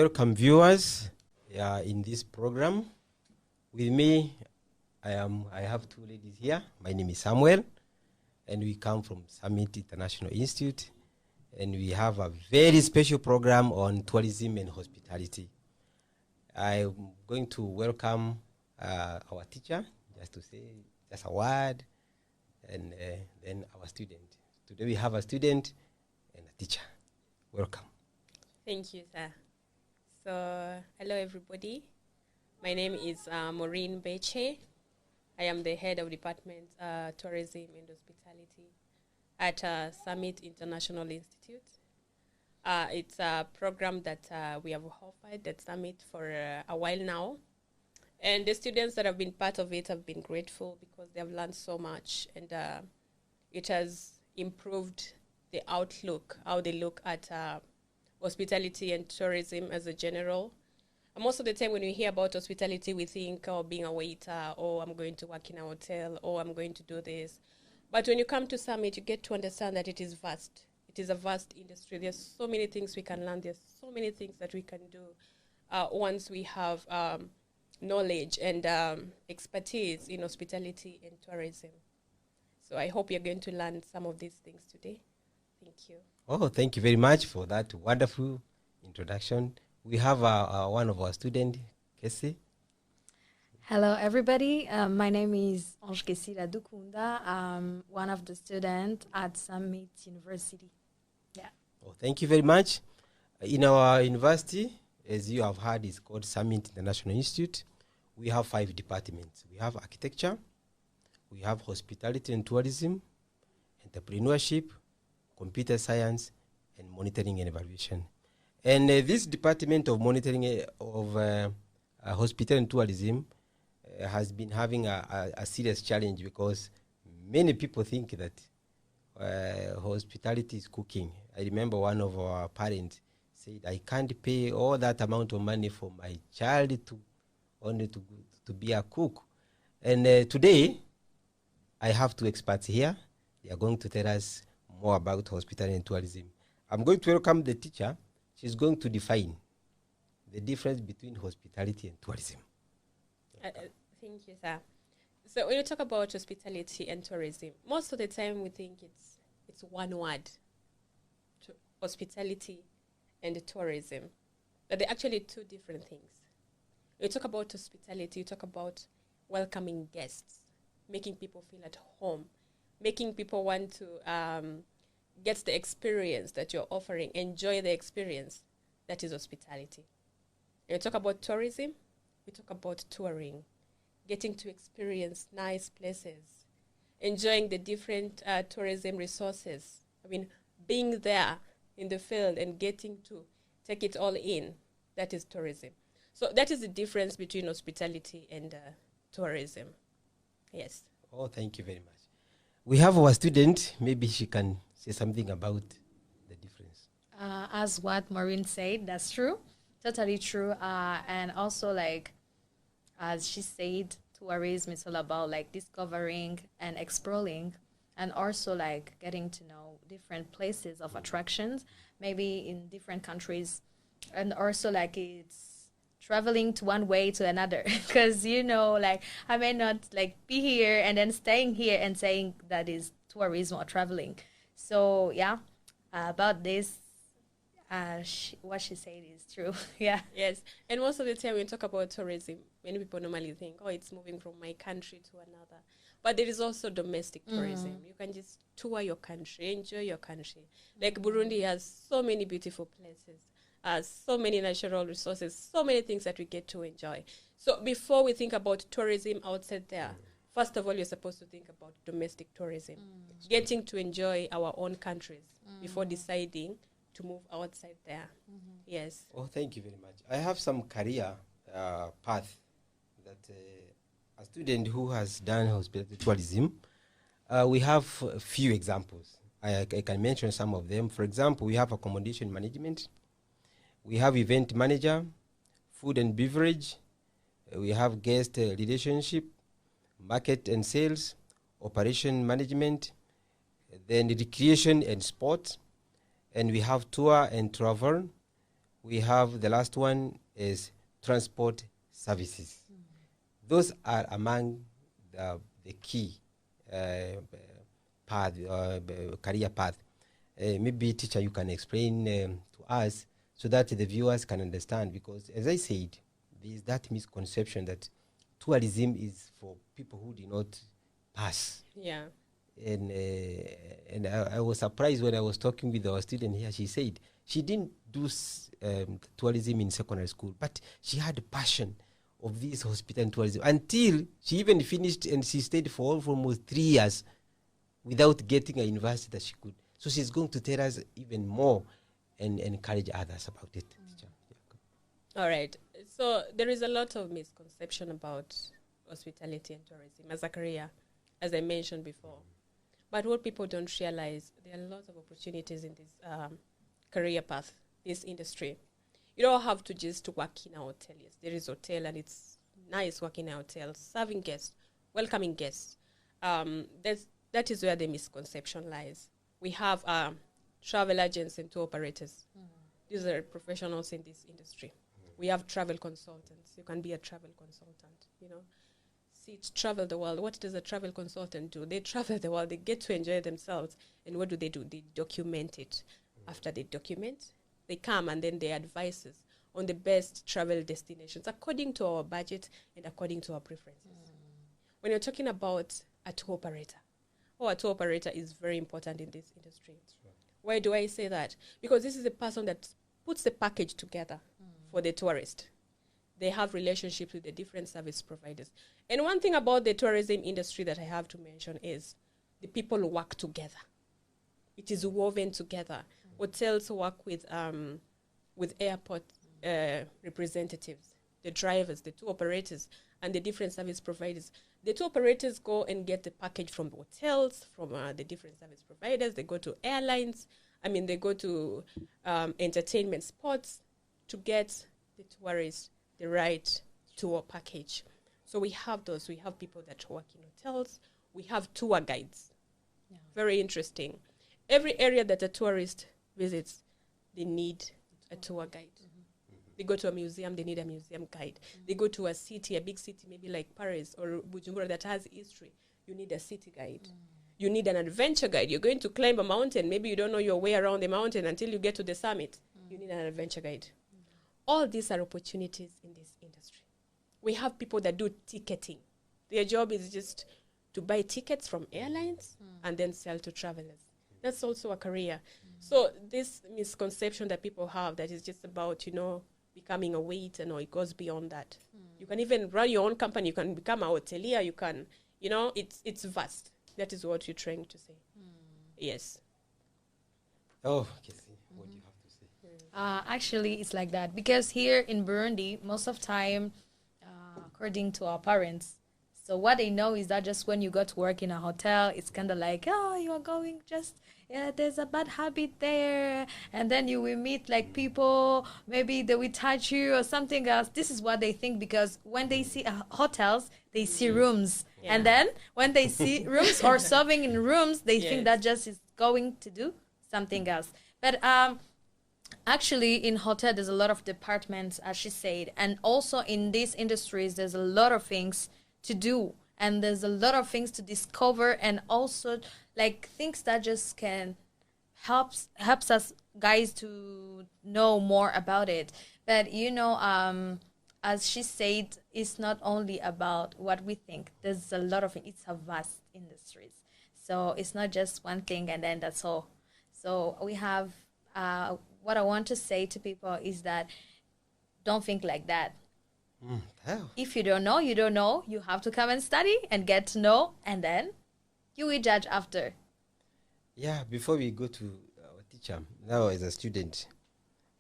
welcome viewers in this program. With me, I have two ladies here. My name is Samuel, and we come from Summit International Institute, and we have a very special program on tourism and hospitality. I'm going to welcome our teacher, just to say just a word, and then our student. Today we have a student and a teacher. Welcome. Thank you, sir. So, hello everybody. My name is Maureen Beche. I am the head of Department Tourism and Hospitality at Summit International Institute. It's a program that we have offered at Summit for a while now. And the students that have been part of it have been grateful because they have learned so much, and it has improved the outlook, how they look at hospitality and tourism as a general. And most of the time when we hear about hospitality, we think, oh, being a waiter, or I'm going to work in a hotel, or I'm going to do this. But when you come to Summit, you get to understand that it is vast. It is a vast industry. There's so many things we can learn. There's so many things that we can do once we have knowledge and expertise in hospitality and tourism. So I hope you're going to learn some of these things today. Thank you. Oh, thank you very much for that wonderful introduction. We have one of our students, Kessie. Hello, everybody. My name is Ange Kessila Dukunda. I'm one of the students at Summit University. Yeah. Oh, thank you very much. In our university, as you have heard, is called Summit International Institute. We have 5 departments. We have architecture, we have hospitality and tourism, entrepreneurship, computer science, and monitoring and evaluation. And this department of monitoring of hospitality and tourism has been having a serious challenge because many people think that hospitality is cooking. I remember one of our parents said, I can't pay all that amount of money for my child to be a cook. And today, I have 2 experts here. They are going to tell us more about hospitality and tourism. I'm going to welcome the teacher. She's going to define the difference between hospitality and tourism. Thank you, sir. So when you talk about hospitality and tourism, most of the time we think it's one word, hospitality and tourism. But they're actually 2 different things. When you talk about hospitality, you talk about welcoming guests, making people feel at home, making people want to get the experience that you're offering, enjoy the experience. That is hospitality. When you talk about tourism, we talk about touring, getting to experience nice places, enjoying the different tourism resources. I mean, being there in the field and getting to take it all in, that is tourism. So that is the difference between hospitality and tourism. Yes. Oh, thank you very much. We have our student. Maybe she can say something about the difference. As what Maureen said, that's true. Totally true. And also, like, as she said, tourism is all about, like, discovering and exploring, and also, like, getting to know different places of attractions, maybe in different countries. And also, like, it's traveling to one way to another, because like I may not like be here and then staying here and saying that is tourism or traveling. So yeah, about this, what she said is true. Yeah. Yes, and most of the time when we talk about tourism, many people normally think, oh, it's moving from my country to another. But there is also domestic tourism. You can just tour your country, enjoy your country. Like Burundi has so many beautiful places. So many natural resources, so many things that we get to enjoy. So before we think about tourism outside there, first of all, you're supposed to think about domestic tourism, getting to enjoy our own countries before deciding to move outside there. Yes. Oh, thank you very much. I have some career path that a student who has done hospitality tourism, we have a few examples. I can mention some of them. For example, we have accommodation management. We have event manager, food and beverage. We have guest relationship, market and sales, operation management, then recreation and sports. And we have tour and travel. We have the last one is transport services. Those are among the key path, career path. Maybe teacher, you can explain to us so that the viewers can understand, because as I said, there is that misconception that tourism is for people who do not pass. Yeah. And I was surprised when I was talking with our student here. She said she didn't do tourism in secondary school, but she had a passion of this hospital and tourism until she even finished, and she stayed for almost 3 years without getting a university that she could. So she's going to tell us even more and encourage others about it. All right. So there is a lot of misconception about hospitality and tourism as a career, as I mentioned before. But what people don't realize, there are lots of opportunities in this career path, this industry. You don't have to just work in a hotel. Yes, there is hotel, and it's nice working in a hotel, serving guests, welcoming guests. That is where the misconception lies. We have travel agents and tour operators. These are professionals in this industry. We have travel consultants. You can be a travel consultant, you know. Travel the world. What does a travel consultant do? They travel the world. They get to enjoy themselves. And what do? They document it. After they document, they come and then they advise us on the best travel destinations according to our budget and according to our preferences. When you're talking about a tour operator, a tour operator is very important in this industry. Why do I say that? Because this is the person that puts the package together for the tourist. They have relationships with the different service providers. And one thing about the tourism industry that I have to mention is the people work together. It is woven together. Hotels work with airport representatives, the drivers, the tour operators, and the different service providers. The tour operators go and get the package from the hotels, from the different service providers. They go to airlines. They go to entertainment spots to get the tourists the right tour package. So we have those. We have people that work in hotels. We have tour guides. Yeah. Very interesting. Every area that a tourist visits, they need a tour guide. They go to a museum, they need a museum guide. They go to a city, a big city, maybe like Paris or Bujumbura that has history. You need a city guide. You need an adventure guide. You're going to climb a mountain. Maybe you don't know your way around the mountain until you get to the summit. You need an adventure guide. All these are opportunities in this industry. We have people that do ticketing. Their job is just to buy tickets from airlines and then sell to travelers. That's also a career. So this misconception that people have that is just about, becoming a waiter, it goes beyond that. You can even run your own company. You can become a hotelier. You can, it's vast. That is what you're trying to say. Yes. Oh, Casey, what do you have to say? Actually, it's like that. Because here in Burundi, most of time, according to our parents, so what they know is that just when you go to work in a hotel, it's kind of like, you're going there's a bad habit there. And then you will meet like people, maybe they will touch you or something else. This is what they think, because when they see hotels, they see rooms. Yeah. And then when they see rooms or serving in rooms, they think that just is going to do something else. But actually, in hotel, there's a lot of departments, as she said. And also in these industries, there's a lot of things to do. And there's a lot of things to discover, and also like things that just can helps us guys to know more about it. But as she said, it's not only about what we think. There's a lot of it. It's a vast industry. So it's not just one thing and then that's all. So we have what I want to say to people is that don't think like that. If you don't know, you don't know. You have to come and study and get to know, and then you will judge after. Yeah, before we go to our teacher, now as a student,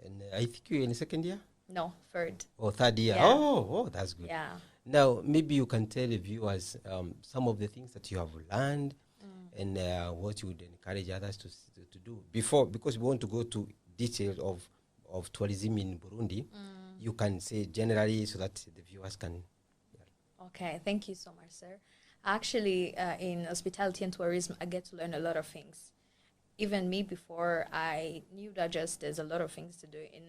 and I think you're in second year? No, third. Oh, third year. Yeah. Oh, that's good. Yeah. Now, maybe you can tell the viewers some of the things that you have learned and what you would encourage others to do before, because we want to go to details of tourism in Burundi. You can say generally so that the viewers can. Yeah. Okay, thank you so much, sir. Actually, in hospitality and tourism, I get to learn a lot of things. Even me, before I knew that just there's a lot of things to do in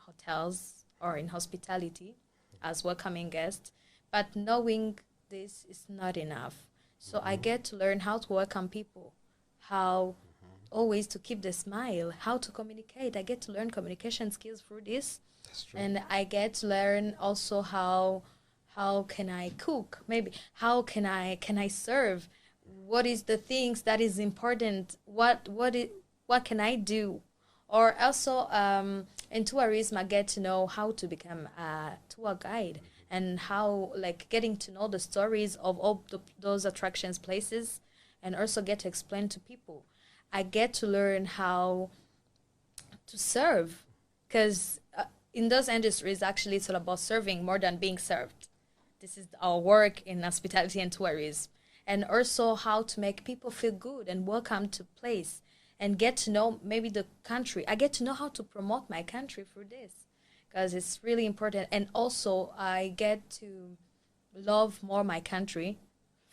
hotels or in hospitality as welcoming guests, but knowing this is not enough. So I get to learn how to welcome people, how always to keep the smile, how to communicate. I get to learn communication skills through this. That's true. And I get to learn also how can I cook? Maybe how can I serve? What is the things that is important? What can I do? Or also in tourism, I get to know how to become a tour guide and how like getting to know the stories of all those attractions, places, and also get to explain to people. I get to learn how to serve because in those industries, actually, it's all about serving more than being served. This is our work in hospitality and tourism. And also how to make people feel good and welcome to place and get to know maybe the country. I get to know how to promote my country through this because it's really important. And also I get to love more my country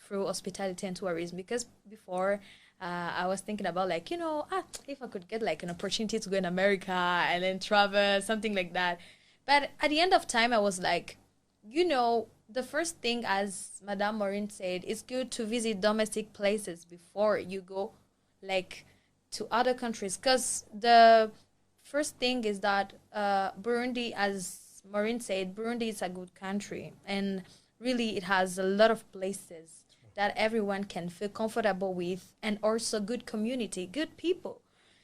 through hospitality and tourism because before I was thinking about like, if I could get like an opportunity to go in America and then travel, something like that. But at the end of time, I was like, the first thing, as Madame Maureen said, it's good to visit domestic places before you go like to other countries. Because the first thing is that Burundi, as Maureen said, Burundi is a good country. And really it has a lot of places that everyone can feel comfortable with, and also good community, good people.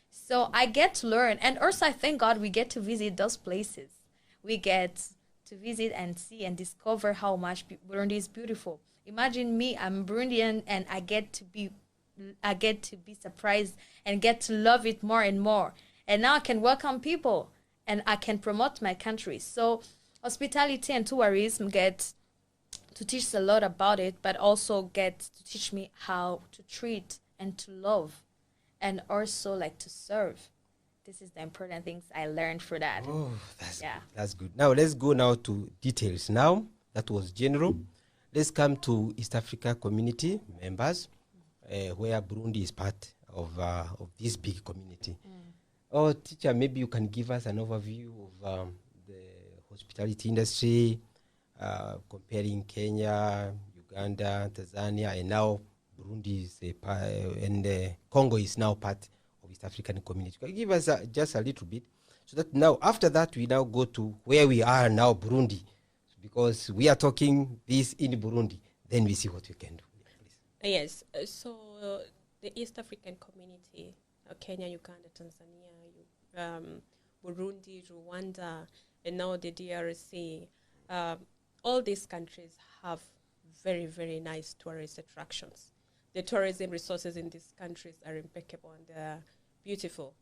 So I get to learn, and also I thank God we get to visit those places. We get to visit and see and discover how much Burundi is beautiful. Imagine me, I'm Burundian, and I get to be surprised and get to love it more and more. And now I can welcome people, and I can promote my country. So hospitality and tourism get to teach a lot about it, but also get to teach me how to treat and to love and also like to serve. This is the important things I learned through that. Oh, that's good. Now let's go now to details. Now that was general. Let's come to East Africa community members, where Burundi is part of this big community. Oh, teacher, maybe you can give us an overview of the hospitality industry, comparing Kenya, Uganda, Tanzania, and now Burundi is and Congo is now part of East African community. Can you give us just a little bit, so that now after that we now go to where we are now, Burundi, because we are talking this in Burundi. Then we see what we can do. Yes. So the East African community, Kenya, Uganda, Tanzania, Burundi, Rwanda, and now the DRC. All these countries have very, very nice tourist attractions. The tourism resources in these countries are impeccable and they're beautiful.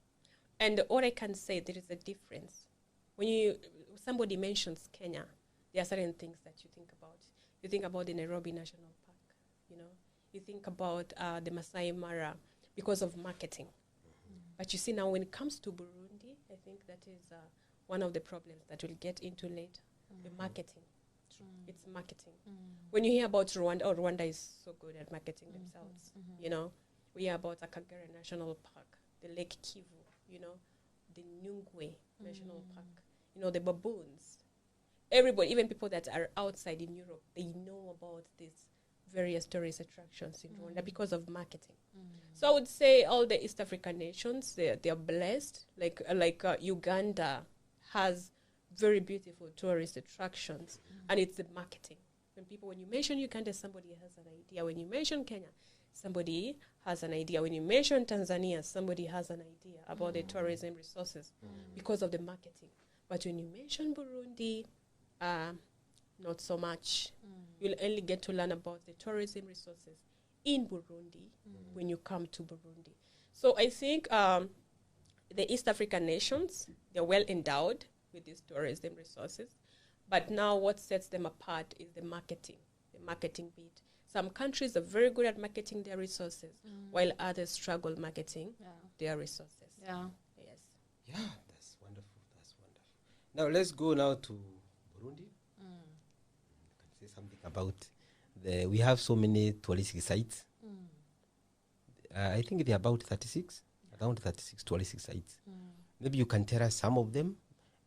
And what I can say, there is a difference. When somebody mentions Kenya, there are certain things that you think about. You think about the Nairobi National Park, You think about the Masai Mara because of marketing. But you see now when it comes to Burundi, I think that is one of the problems that we'll get into later, the marketing. It's marketing. When you hear about Rwanda, Rwanda is so good at marketing themselves. We hear about Akagera National Park, the Lake Kivu, the Nyungwe National Park, the baboons. Everybody, even people that are outside in Europe, they know about these various tourist attractions in Rwanda because of marketing. So I would say all the East African nations, they are blessed. Like Uganda has very beautiful tourist attractions, and it's the marketing. When you mention Uganda, somebody has an idea. When you mention Kenya, somebody has an idea. When you mention Tanzania, somebody has an idea about the tourism resources because of the marketing. But when you mention Burundi, not so much. You'll only get to learn about the tourism resources in Burundi when you come to Burundi. So I think the East African nations, they're well endowed with these tourism resources. But now what sets them apart is the marketing bit. Some countries are very good at marketing their resources, while others struggle marketing their resources. Yeah. Yes. Yeah, that's wonderful. Now let's go now to Burundi. You can say something about we have so many touristic sites. I think there are about 36, around 36 touristic sites. Maybe you can tell us some of them,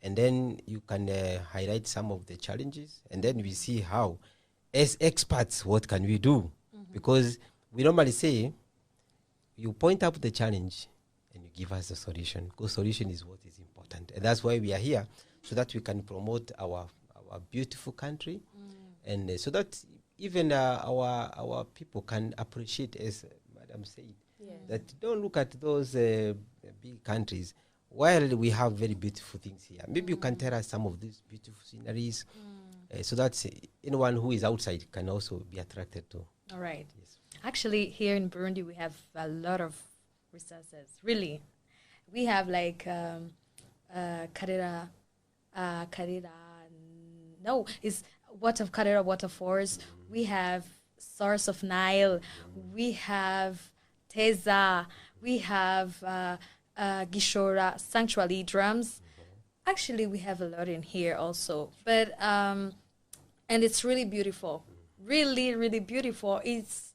and then you can highlight some of the challenges, and then we see how, as experts, what can we do? Because we normally say, you point out the challenge and you give us the solution, because solution is what is important, and that's why we are here, so that we can promote our beautiful country, and so that even our people can appreciate, as Madam said, that don't look at those big countries, while we have very beautiful things here. Maybe you can tell us some of these beautiful sceneries, so that anyone who is outside can also be attracted to. All right. Yes. Actually, here in Burundi, we have a lot of resources. Really, we have like Karira. No, is Karira waterfalls. We have Source of Nile. We have Teza. We have Gishora sanctuary drums. Actually, we have a lot in here also, but and it's really beautiful, really, really beautiful. It's,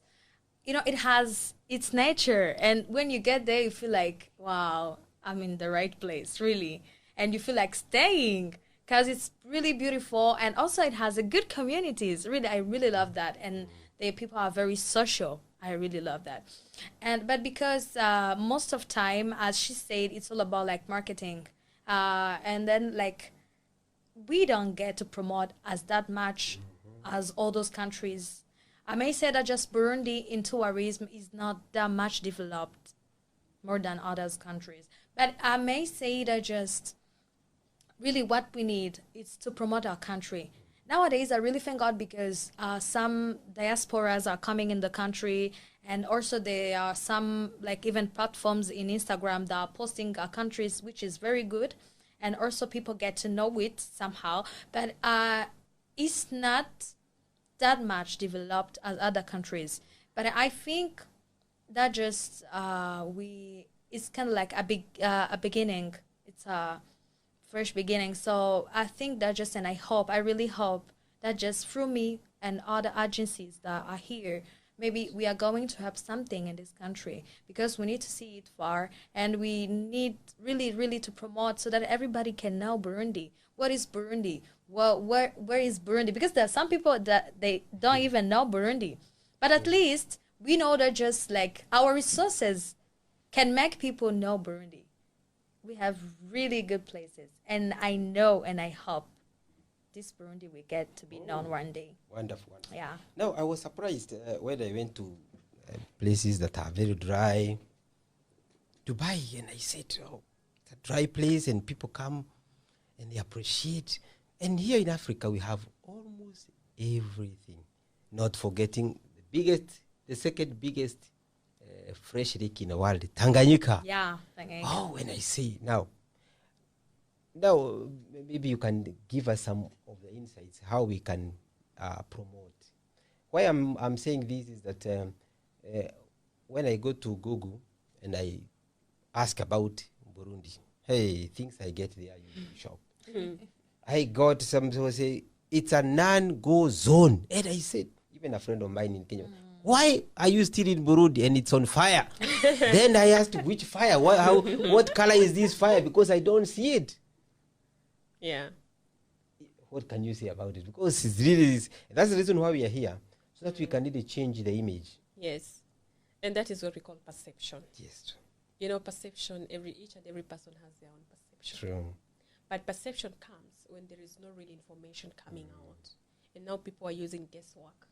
it has its nature, and when you get there, you feel like, wow, I'm in the right place, really, and you feel like staying because it's really beautiful, and also it has a good communities. Really, I really love that, and the people are very social. I really love that, but because most of time, as she said, it's all about like marketing. And then like we don't get to promote as that much as all those countries. I may say that just Burundi in tourism is not that much developed more than other countries. But I may say that just really what we need is to promote our country. Nowadays, I really thank God because some diasporas are coming in the country, and also there are some like even platforms in Instagram that are posting our countries, which is very good, and also people get to know it somehow. But it's not that much developed as other countries. But I think that just it's kind of like a beginning. It's a fresh beginning. So I think that just, and I really hope that just through me and other agencies that are here, maybe we are going to have something in this country, because we need to see it far, and we need really, really to promote so that everybody can know Burundi. What is Burundi? Well, where is Burundi? Because there are some people that they don't even know Burundi. But at least we know that just like our resources can make people know Burundi. We have really good places, and I know and I hope this Burundi will get to be known one day. Wonderful. Yeah. No, I was surprised when I went to places that are very dry, Dubai, and I said, oh, it's a dry place, and people come and they appreciate. And here in Africa, we have almost everything. Not forgetting the second biggest fresh lake in the world, Tanganyika. Yeah, Tanganyika. Oh, when I say now, maybe you can give us some of the insights how we can promote. Why I'm saying this is that when I go to Google and I ask about Burundi, hey, things I get there, you shop. I got some people say it's a non-go zone, and I said, even a friend of mine in Kenya, why are you still in Burundi and it's on fire? Then I asked, which fire? What color is this fire? Because I don't see it. Yeah. What can you say about it? Because it's really, that's the reason why we are here, so that we can really change the image. Yes. And that is what we call perception. Yes. Perception, each and every person has their own perception. True. But perception comes when there is no real information coming out. And now people are using guesswork,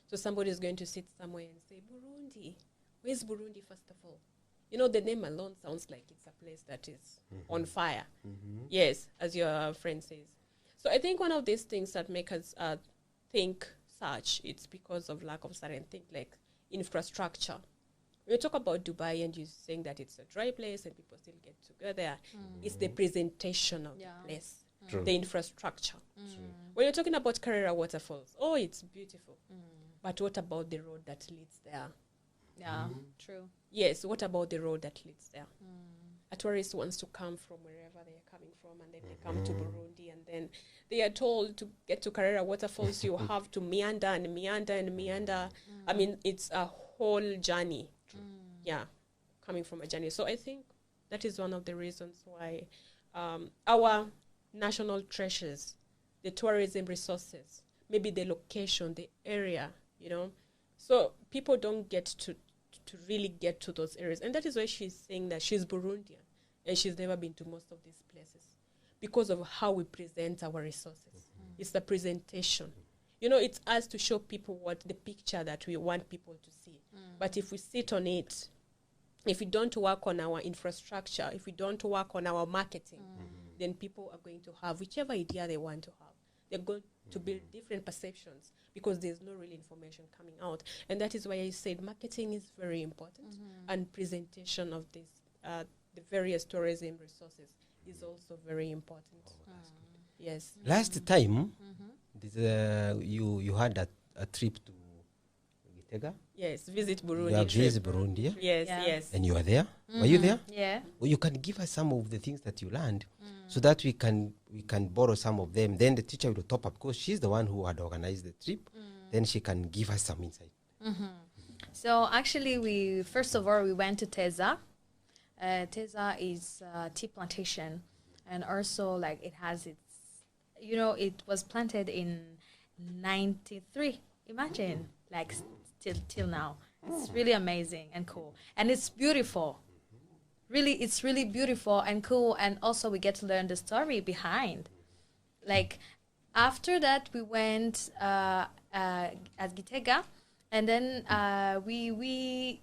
So somebody is going to sit somewhere and say, Burundi. Where's Burundi, first of all? The name alone sounds like it's a place that is on fire. Yes, as your friend says. So I think one of these things that make us think such, it's because of lack of certain things like infrastructure. When you talk about Dubai and you're saying that it's a dry place and people still get together, it's the presentation of the place, the infrastructure. When you're talking about Karira waterfalls, oh, it's beautiful. But what about the road that leads there? Yeah, true. Yes, what about the road that leads there? A tourist wants to come from wherever they are coming from, and then they come to Burundi, and then they are told to get to Karira waterfalls, you have to meander and meander and meander. I mean, it's a whole journey. Yeah, coming from a journey. So I think that is one of the reasons why our national treasures, the tourism resources, maybe the location, the area, you know. So people don't get to really get to those areas. And that is why she's saying that she's Burundian and she's never been to most of these places because of how we present our resources. It's the presentation. You know, it's us to show people what the picture that we want people to see. But if we sit on it, if we don't work on our infrastructure, if we don't work on our marketing, then people are going to have whichever idea they want to have. They're going to build different perceptions because there's no real information coming out. And that is why I said marketing is very important, and presentation of this, the various tourism resources is also very important. Yes. Last time, you had a trip to Gitega. Yes, visit Burundi. You have trip. visited Burundi, Yes, Yeah. yes. and you were there. Were you there? Yeah. Well, you can give us some of the things that you learned, so that we can borrow some of them. Then the teacher will top up because she's the one who had organized the trip. Then she can give us some insight. So actually, we first of all we went to Teza. Teza is a tea plantation, and also like it has its, you know, it was planted in '93. Imagine, like till now, it's really amazing and cool, and it's beautiful. Really, it's really beautiful and cool, and also we get to learn the story behind. Like after that, we went at Gitega, and then we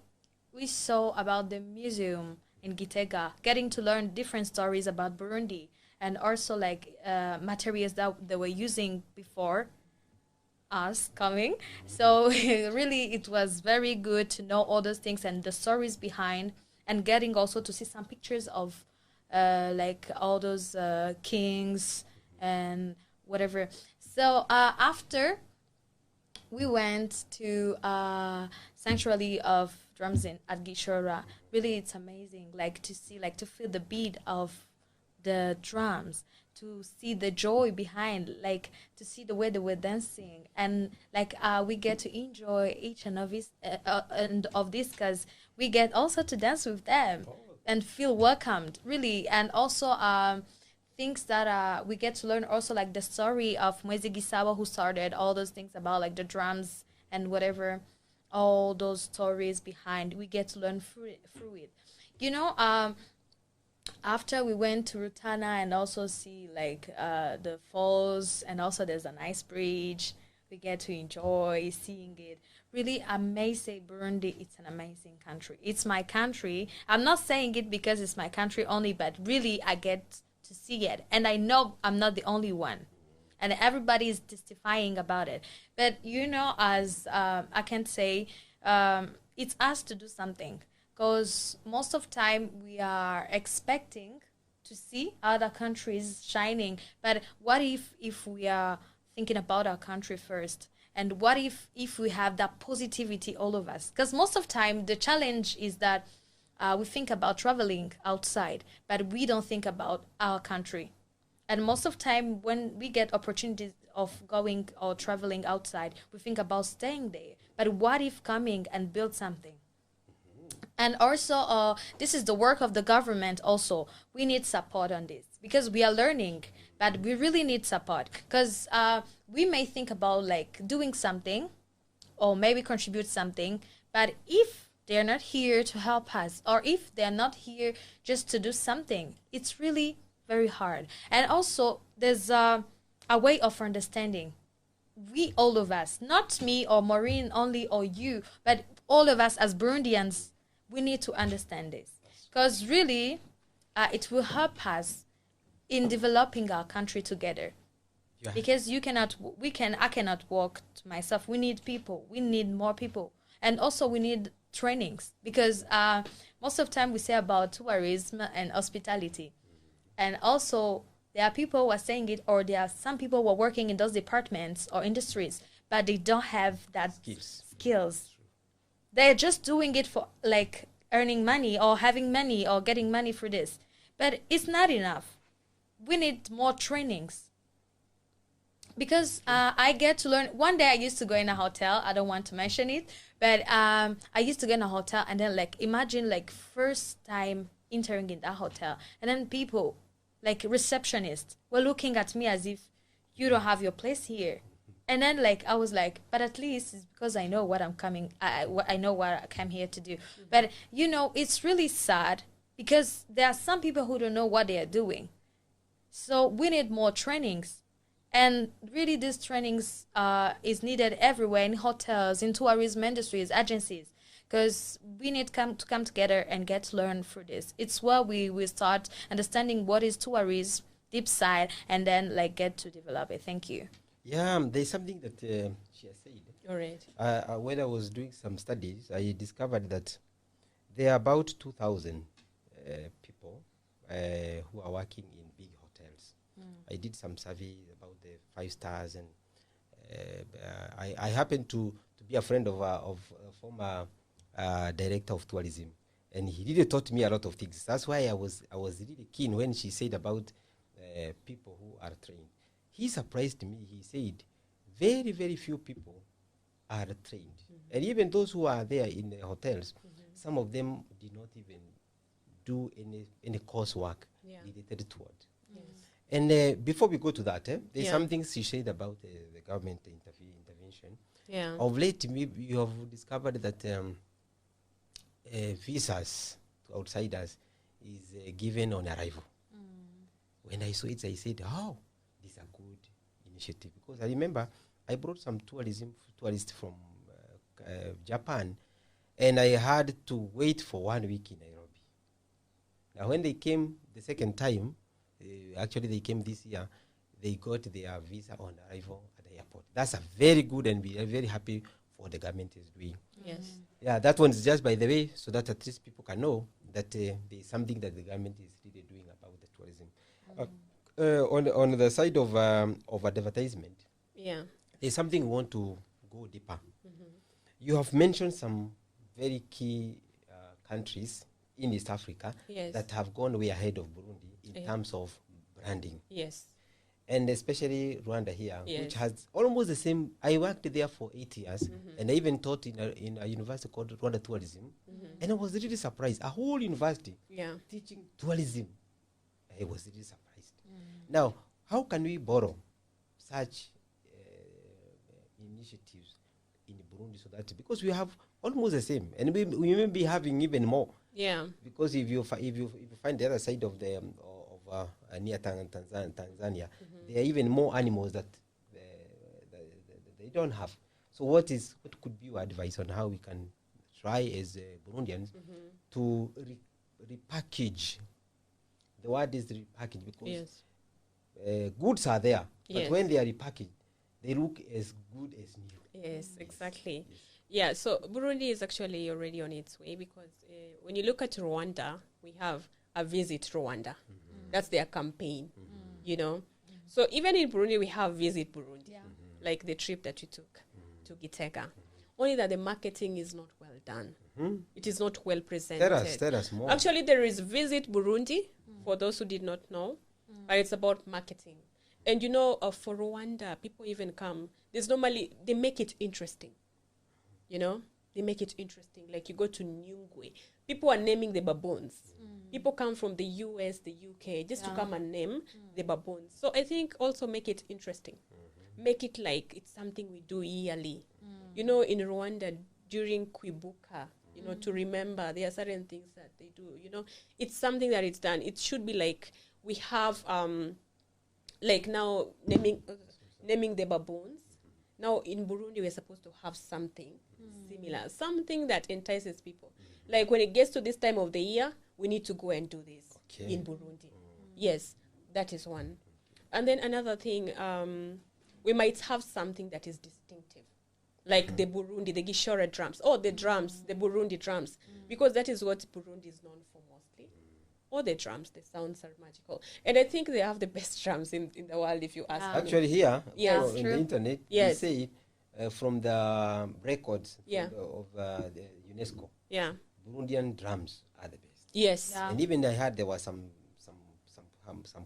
saw about the museum in Gitega, getting to learn different stories about Burundi, and also like materials that they were using before us coming. So really, it was very good to know all those things and the stories behind, and getting also to see some pictures of like all those kings and whatever. So after we went to Sanctuary of Drums at Gishora. Really, it's amazing, like to see, like to feel the beat of the drums, to see the joy behind, like to see the way they were dancing, and like we get to enjoy each and of this because we get also to dance with them and feel welcomed, really, and also things that we get to learn also, like the story of Mwezi Gisabo, who started all those things about like the drums and whatever, all those stories behind. We get to learn through it. You know, after we went to Rutana and also see like the falls, and also there's a nice bridge. We get to enjoy seeing it. Really, I may say Burundi, it's an amazing country. It's my country. I'm not saying it because it's my country only, but really I get to see it. And I know I'm not the only one. And everybody is testifying about it. But, you know, as I can say, it's us to do something. Because most of time we are expecting to see other countries shining. But what if we are thinking about our country first? And what if we have that positivity, all of us? Because most of time the challenge is that we think about traveling outside, but we don't think about our country. And most of time when we get opportunities of going or traveling outside, we think about staying there. But what if coming and build something? And also, this is the work of the government also. We need support on this because we are learning, but we really need support. Because we may think about like doing something or maybe contribute something, but if they're not here to help us, or if they're not here just to do something, it's really very hard. And also, there's a way of understanding. We, all of us, not me or Maureen only or you, but all of us as Burundians, we need to understand this. Because really, it will help us in developing our country together. Yeah. Because I cannot walk to myself. We need people. We need more people. And also we need trainings. Because most of the time we say about tourism and hospitality. And also there are people who are saying it, or there are some people who are working in those departments or industries, but they don't have that skills. They're just doing it for like earning money or having money or getting money for this. But it's not enough. We need more trainings. Because I get to learn. One day I used to go in a hotel. I don't want to mention it. But I used to go in a hotel, and then like imagine like first time entering in that hotel. And then people like receptionist were looking at me as if you don't have your place here. And then like I was like, but at least it's because I know what I'm coming. I know what I came here to do. But you know, it's really sad because there are some people who don't know what they are doing. So we need more trainings, and really these trainings is needed everywhere, in hotels, in tourism industries, agencies, because we need to come together and get to learn through this. It's where we start understanding what is tourism deep side, and then like get to develop it. Thank you. Yeah, there's something that she has said. All right. When I was doing some studies, I discovered that there are about 2,000 people who are working in big hotels. I did some survey about the 5 stars, and I happen to be a friend of a former director of tourism, and he really taught me a lot of things. That's why I was really keen when she said about people who are trained. He surprised me. He said very, very few people are trained. And even those who are there in the hotels, some of them did not even do any coursework related to it. And before we go to that, there's some things she said about the government intervention. Yeah. Of late, you have discovered that visas to outsiders is given on arrival. When I saw it, I said, oh, this is a good initiative. Because I remember I brought some tourists from Japan, and I had to wait for 1 week in Nairobi. Now, when they came the second time, actually they came this year, they got their visa on arrival at the airport. That's a very good, and we are very happy for what the government is doing. Yes. Yeah, that one is just by the way, so that at least people can know that there is something that the government is really doing about the tourism. On the side of advertisement, there's something we want to go deeper. You have mentioned some very key countries in East Africa that have gone way ahead of Burundi in terms of branding. Yes. And especially Rwanda here, which has almost the same. I worked there for 8 years, and I even taught in a university called Rwanda Tourism, and I was really surprised. A whole university teaching tourism. I was really surprised. Now, how can we borrow such initiatives in Burundi, so that because we have almost the same, and we may be having even more. Yeah. Because if you find the other side of the near Tanzania, there are even more animals that they don't have. So what could be your advice on how we can try as Burundians to repackage? The word is repackage, because goods are there, but when they are repackaged, they look as good as new. Yes, exactly. Yeah, so Burundi is actually already on its way, because when you look at Rwanda, we have a Visit Rwanda. That's their campaign, you know. So even in Burundi, we have Visit Burundi, like the trip that you took to Gitega. Only that the marketing is not well done. It is not well presented. Tell us more. Actually, there is Visit Burundi, for those who did not know, but it's about marketing. And you know, for Rwanda, people even come. They make it interesting. You know, they make it interesting. Like you go to Nyungwe, people are naming the baboons. People come from the US, the UK, just to come and name the baboons. So I think also make it interesting. Make it like it's something we do yearly. You know, in Rwanda, during Kwibuka, you know, to remember, there are certain things that they do. You know, it's something that it's done. It should be like we have, like now naming the baboons. Now in Burundi, we're supposed to have something similar, something that entices people. Like when it gets to this time of the year, we need to go and do this in Burundi. Yes, that is one. And then another thing, we might have something that is distinctive, like the Burundi, the Gishora drums, or the drums, the Burundi drums, because that is what Burundi is known for mostly. Or the drums, the sounds are magical. And I think they have the best drums in the world, if you ask me. Actually here, Yes. in the internet, they say from the records of the UNESCO, Burundian drums are the best. Yes. Yeah. And even I heard there was some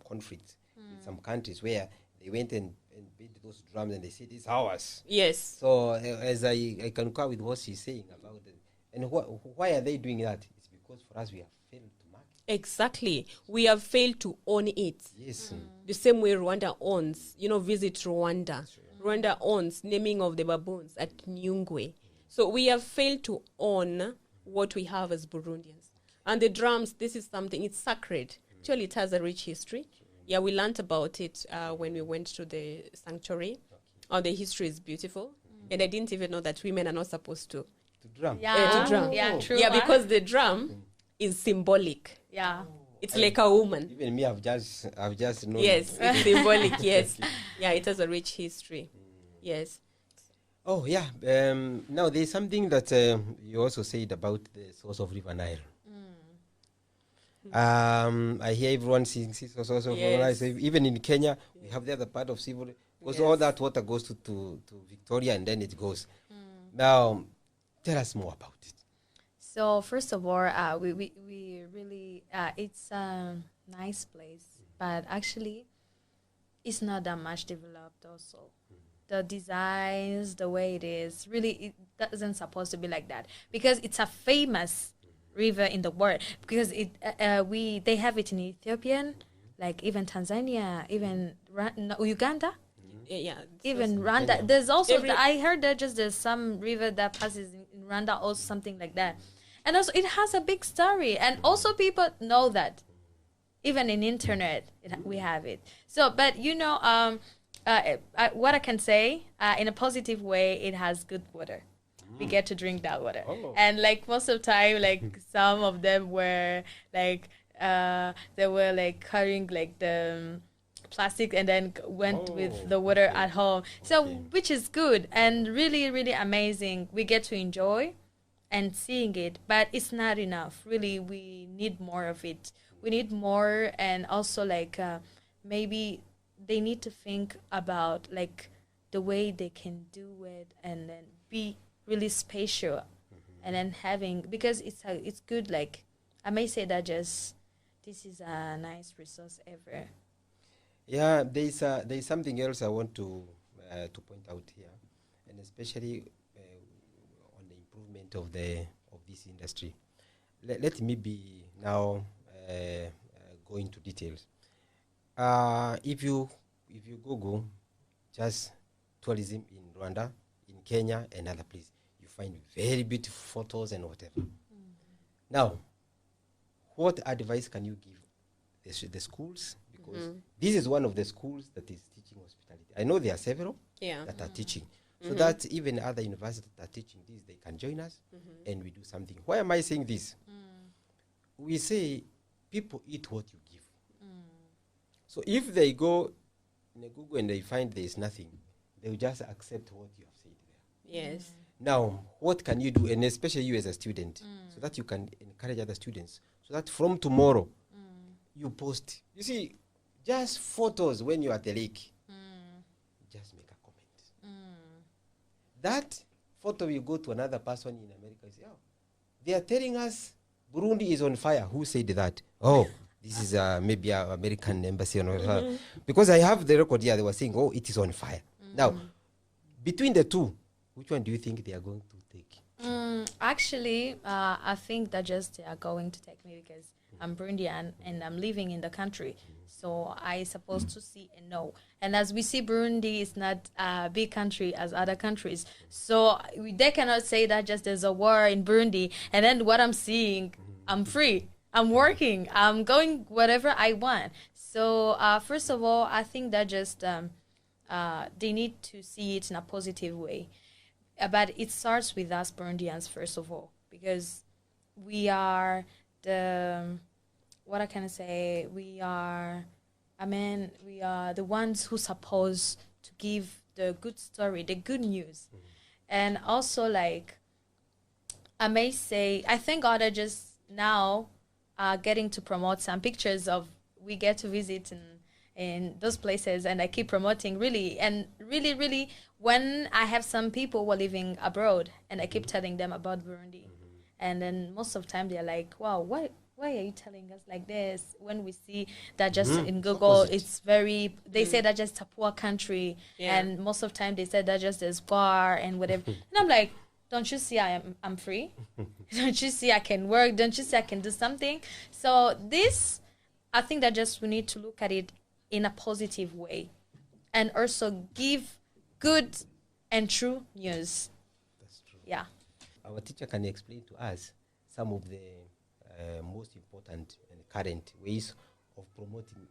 conflicts in some countries where they went and beat those drums and they said it's ours. Yes. So as I concur with what she's saying about it. And why are they doing that? It's because for us we have failed to market. Exactly. We have failed to own it. Yes. The same way Rwanda owns, Visit Rwanda. Rwanda owns naming of the baboons at Nyungwe. So we have failed to own what we have as Burundians. And the drums, this is something, it's sacred. Actually, it has a rich history. Yeah, we learned about it when we went to the sanctuary. Oh, the history is beautiful. And I didn't even know that women are not supposed to drum. to drum. Yeah, true. Yeah, because the drum is symbolic. Yeah. It's like a woman. Even me, I've just known. Yes, it's symbolic, yes. Yeah, it has a rich history. Yes. Oh, yeah. Now, there's something that you also said about the source of River Nile. I hear everyone saying source of River Nile. So even in Kenya, we have the other part of civil. Because all that water goes to Victoria and then it goes. Now, tell us more about it. So first of all, we really it's a nice place, but actually, it's not that much developed. Also, the designs, the way it is, really it doesn't supposed to be like that because it's a famous river in the world. Because they have it in Ethiopian, like even Tanzania, even Uganda. Yeah. Even Rwanda. There's also I heard that there's some river that passes in Rwanda, also something like that. And also, it has a big story. And also, people know that. Even in internet, we have it. So, but what I can say, in a positive way, it has good water. We get to drink that water. Oh. And like most of the time, like some of them were like, they were like carrying like the plastic and then went with the water at home. So, which is good and really, really amazing. We get to enjoy and seeing it, but it's not enough. Really, we need more of it. We need more, and also like maybe they need to think about like the way they can do it, and then be really spatial, and then having, because it's good. Like I may say that just this is a nice resource ever. Yeah, there's something else I want to point out here, and especially of this industry. Let me be now go into details. If you Google just tourism in Rwanda, in Kenya, and other places, you find very beautiful photos and whatever. Now, what advice can you give the schools? Because this is one of the schools that is teaching hospitality. I know there are several that are teaching. So that even other universities that are teaching this, they can join us and we do something. Why am I saying this? We say people eat what you give. So if they go in a Google and they find there is nothing, they will just accept what you have said there. Yes. Now, what can you do, and especially you as a student, so that you can encourage other students, so that from tomorrow you post. You see, just photos when you're at the lake. Just make a comment. That photo will go to another person in America and say, oh, they are telling us Burundi is on fire. Who said that? Oh, this is maybe an American embassy. Because I have the record here. They were saying, oh, it is on fire. Now, between the two, which one do you think they are going to take? Actually, I think that just they are going to take me because I'm Burundian and I'm living in the country. So I supposed to see and know. And as we see, Burundi is not a big country as other countries. So they cannot say that just there's a war in Burundi. And then what I'm seeing, I'm free. I'm working. I'm going whatever I want. So first of all, I think that just they need to see it in a positive way. But it starts with us Burundians, first of all, because we are what I can say, we are the ones who supposed to give the good story, the good news. And also, like, I may say, I thank God I just now getting to promote some pictures of, we get to visit in those places, and I keep promoting really, and really, really, when I have some people who are living abroad, and I keep telling them about Burundi. And then most of the time they're like, wow, why are you telling us like this? When we see that just in Google, it's very, they say that just a poor country. And most of the time they say that just there's war and whatever. And I'm like, don't you see I'm free? Don't you see I can work? Don't you see I can do something? So this, I think that just we need to look at it in a positive way, and also give good and true news. That's true. Yeah. Our teacher can explain to us some of the most important and current ways of promoting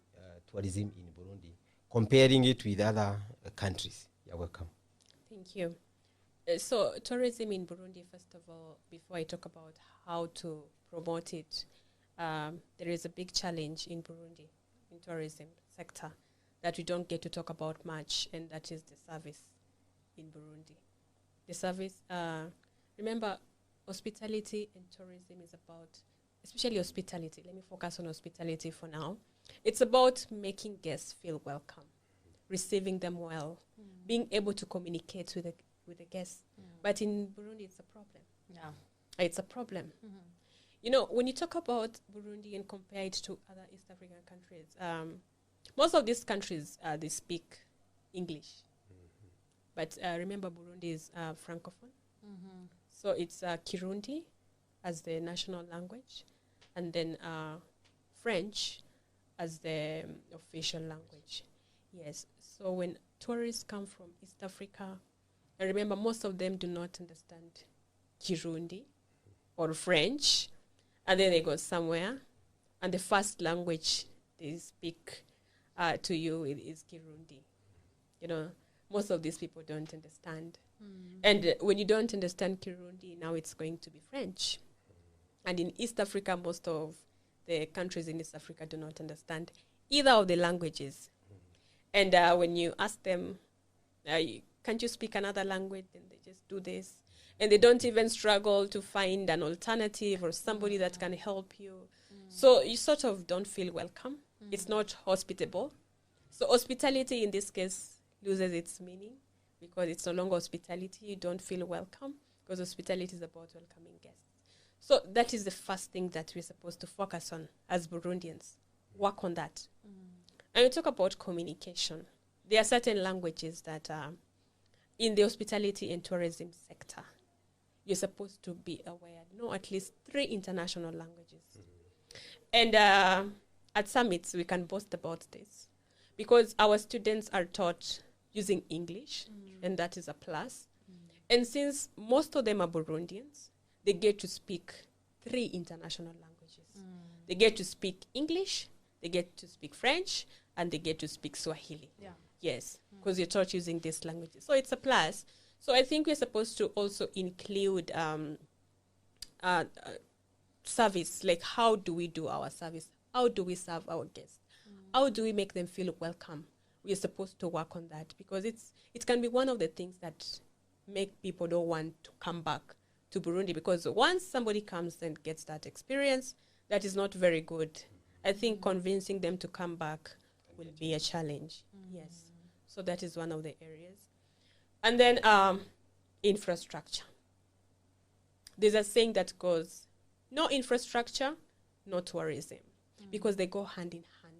tourism in Burundi, comparing it with other countries. You're welcome. Thank you. So, tourism in Burundi, first of all, before I talk about how to promote it, there is a big challenge in Burundi, in tourism sector, that we don't get to talk about much, and that is the service in Burundi. The service, remember, hospitality and tourism is about, especially hospitality. Let me focus on hospitality for now. It's about making guests feel welcome, receiving them well, being able to communicate with the guests. But in Burundi, it's a problem. Yeah. It's a problem. You know, when you talk about Burundi and compare it to other East African countries, most of these countries, they speak English. But remember, Burundi is Francophone. So it's Kirundi as the national language, and then French as the official language. Yes. So when tourists come from East Africa, and remember, most of them do not understand Kirundi or French, and then they go somewhere, and the first language they speak to you is Kirundi. You know, most of these people don't understand. And when you don't understand Kirundi, now it's going to be French. And in East Africa, most of the countries in East Africa do not understand either of the languages. And when you ask them, can't you speak another language? Then they just do this. And they don't even struggle to find an alternative or somebody that can help you. So you sort of don't feel welcome. It's not hospitable. So hospitality in this case loses its meaning because it's no longer hospitality. You don't feel welcome because hospitality is about welcoming guests. So that is the first thing that we're supposed to focus on as Burundians. Work on that. And we talk about communication. There are certain languages that in the hospitality and tourism sector, you're supposed to be aware. Know at least 3 international languages. And at summits, we can boast about this because our students are taught using English, and that is a plus. And since most of them are Burundians, they get to speak 3 international languages. They get to speak English, they get to speak French, and they get to speak Swahili. Yeah. Yes, because you're taught using these languages. So it's a plus. So I think we're supposed to also include service, like how do we do our service? How do we serve our guests? How do we make them feel welcome? We're supposed to work on that because it can be one of the things that make people don't want to come back to Burundi, because once somebody comes and gets that experience, that is not very good. I think convincing them to come back will be a challenge. Yes. So that is one of the areas. And then infrastructure. There's a saying that goes, no infrastructure, no tourism, because they go hand in hand.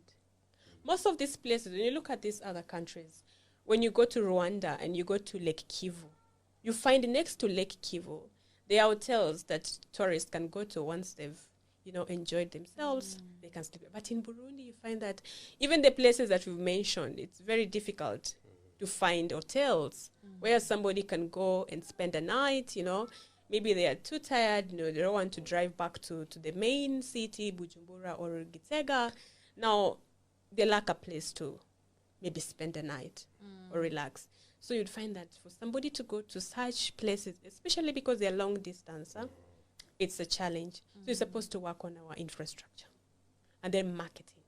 Most of these places, when you look at these other countries, when you go to Rwanda and you go to Lake Kivu, you find next to Lake Kivu, there are hotels that tourists can go to once they've, enjoyed themselves. They can sleep. But in Burundi, you find that even the places that we've mentioned, it's very difficult to find hotels where somebody can go and spend a night, Maybe they are too tired, they don't want to drive back to the main city, Bujumbura or Gitega. Now, they lack a place to maybe spend the night or relax. So you'd find that for somebody to go to such places, especially because they're long distance, it's a challenge. So you're supposed to work on our infrastructure. And then marketing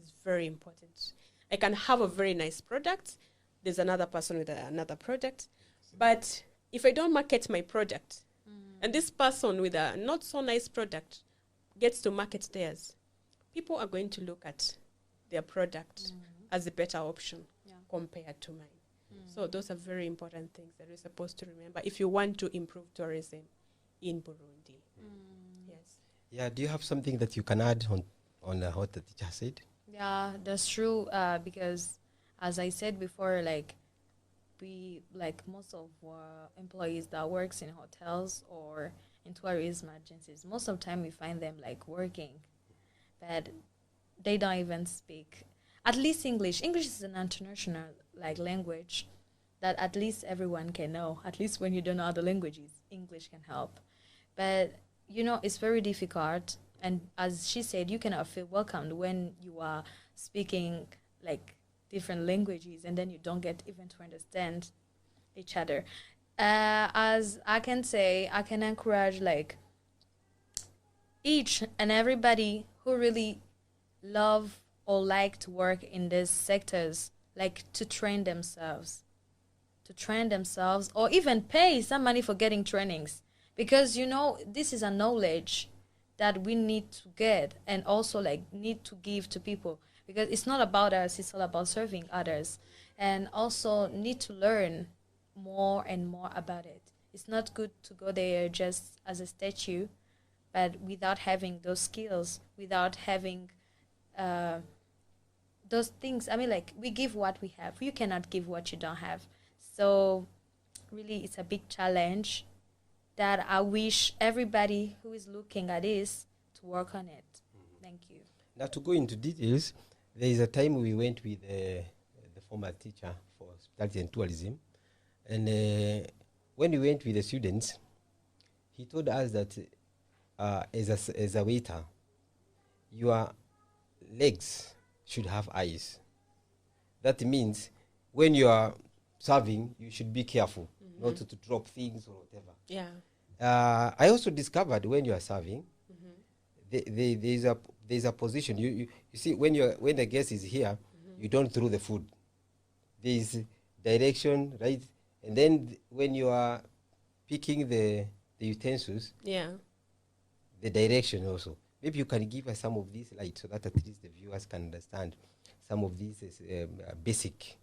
is very important. I can have a very nice product. There's another person with another product. But if I don't market my product, and this person with a not so nice product gets to market theirs, people are going to look at their product as a better option compared to mine. So those are very important things that we're supposed to remember if you want to improve tourism in Burundi. Yes. Yeah, do you have something that you can add on what the teacher said? Yeah, that's true. Because as I said before, like we like most of employees that works in hotels or in tourism agencies, most of the time we find them like working, but they don't even speak at least English. English is an international like language that at least everyone can know. At least when you don't know other languages, English can help. But you know, it's very difficult. And as she said, you cannot feel welcomed when you are speaking like different languages and then you don't get even to understand each other. As I can say, I can encourage like each and everybody who really love or like to work in these sectors, like to train themselves, or even pay some money for getting trainings, because you know this is a knowledge that we need to get and also like need to give to people, because it's not about us, it's all about serving others, and also need to learn more and more about it. It's not good to go there just as a statue, but without having those skills, without having those things. I mean, like, we give what we have. You cannot give what you don't have. So really, it's a big challenge that I wish everybody who is looking at this to work on it. Thank you. Now, to go into details, there is a time we went with the former teacher for hospitality and tourism. And when we went with the students, he told us that as a waiter, your legs should have eyes. That means when you are serving, you should be careful not to drop things or whatever. Yeah. I also discovered when you are serving, there's a position. You see, when the guest is here, you don't throw the food. There is direction, right? And then when you are picking the utensils, Yeah. the direction also. Maybe you can give us some of these lights so that at least the viewers can understand some of these basic.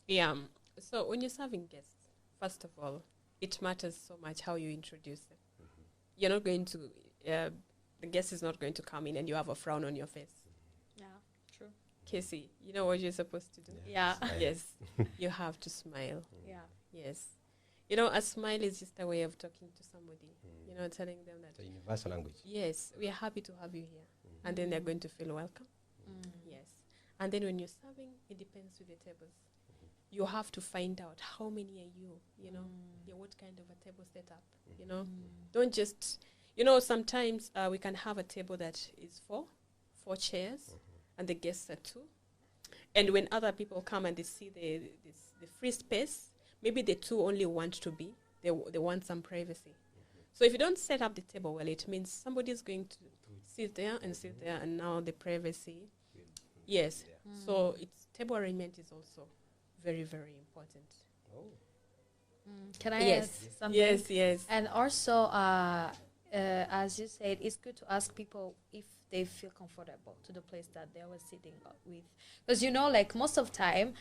Yeah. So when you're serving guests, first of all, it matters so much how you introduce them. You're not going to, the guest is not going to come in and you have a frown on your face. Yeah, true. Casey, you know what you're supposed to do? Yeah. Yes. You have to smile. Yeah. Yes. You know, a smile is just a way of talking to somebody, you know, telling them that, The universal language. yes, we are happy to have you here. And then they're going to feel welcome. Yes. And then when you're serving, it depends with the tables. You have to find out how many are you, you know, yeah, what kind of a table setup, you know. Don't just, you know, sometimes we can have a table that is four chairs, and the guests are 2. And when other people come and they see the free space, maybe the 2 only want to be, they want some privacy. So if you don't set up the table well, it means somebody is going to sit there, and now the privacy. Yes. So table arrangement is also very, very important. Can I Yes. add something? Yes. And also, as you said, it's good to ask people if they feel comfortable to the place that they were sitting with. Because, you know, like most of the time,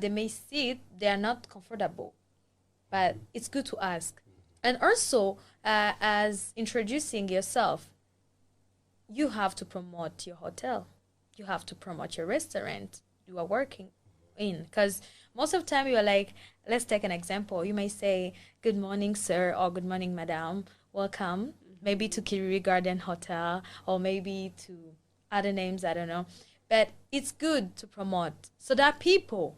they may sit, they are not comfortable. But it's good to ask. And also, as introducing yourself, you have to promote your hotel. You have to promote your restaurant you are working in. Because most of the time you are like, let's take an example. You may say, good morning, sir, or good morning, madam. Welcome. Maybe to Kiriri Garden Hotel, or maybe to other names, I don't know. But it's good to promote so that people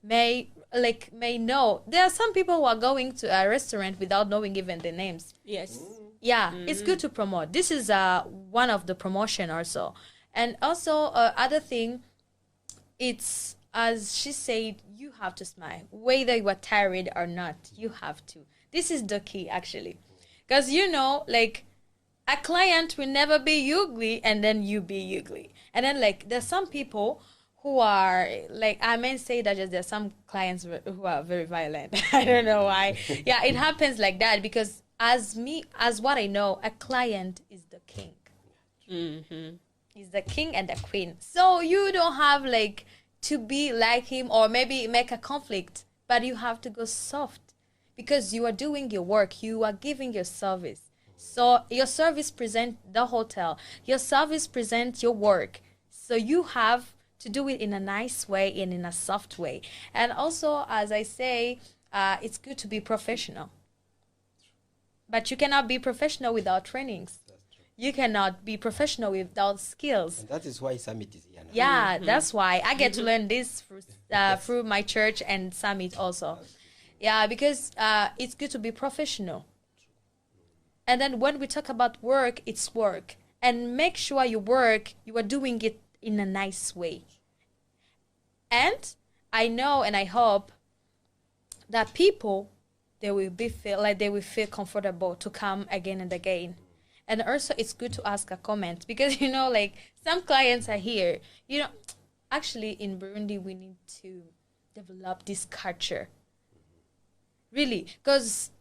may know. There are some people who are going to a restaurant without knowing even the names. Yes. Yeah, it's good to promote. This is one of the promotion also. And also, other thing, it's, as she said, you have to smile. Whether you are tired or not, you have to. This is the key, actually. Because, you know, like, a client will never be ugly and then you be ugly. And then, like, there's some people who are, like, I may say that just there's some clients who are very violent. I don't know why. Yeah, it happens like that because as what I know, a client is the king. He's the king and the queen. So you don't have, like, to be like him or maybe make a conflict, but you have to go soft because you are doing your work. You are giving your service. So your service present the hotel. Your service presents your work. So you have to do it in a nice way and in a soft way. And also, as I say, it's good to be professional. But you cannot be professional without trainings. You cannot be professional without skills. And that is why Summit is here now. Yeah, that's why I get to learn this through my church and Summit also. Yeah, because it's good to be professional. And then when we talk about work, it's work. And make sure you are doing it in a nice way. And I know and I hope that people, they will feel comfortable to come again and again. And also, it's good to ask a comment because, like some clients are here. Actually, in Burundi, we need to develop this culture. Really, because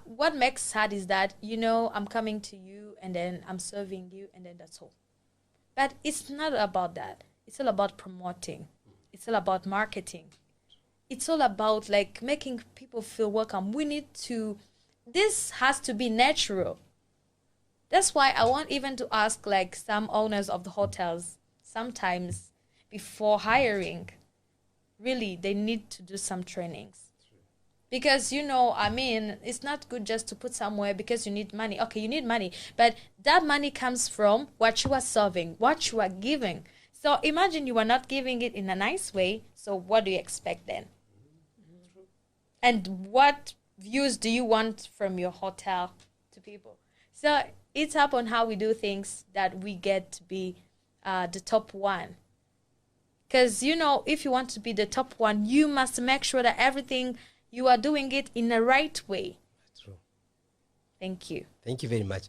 what makes sad is that, I'm coming to you and then I'm serving you and then that's all. But it's not about that. It's all about promoting. It's all about marketing. It's all about like making people feel welcome. This has to be natural. That's why I want even to ask like some owners of the hotels sometimes before hiring, really, they need to do some trainings. Because, it's not good just to put somewhere because you need money. Okay, you need money, but that money comes from what you are serving, what you are giving. So imagine you are not giving it in a nice way. So what do you expect then? And what views do you want from your hotel to people? So it's up on how we do things that we get to be the top one. Because, if you want to be the top one, you must make sure that everything you are doing it in the right way. True. Thank you. Thank you very much.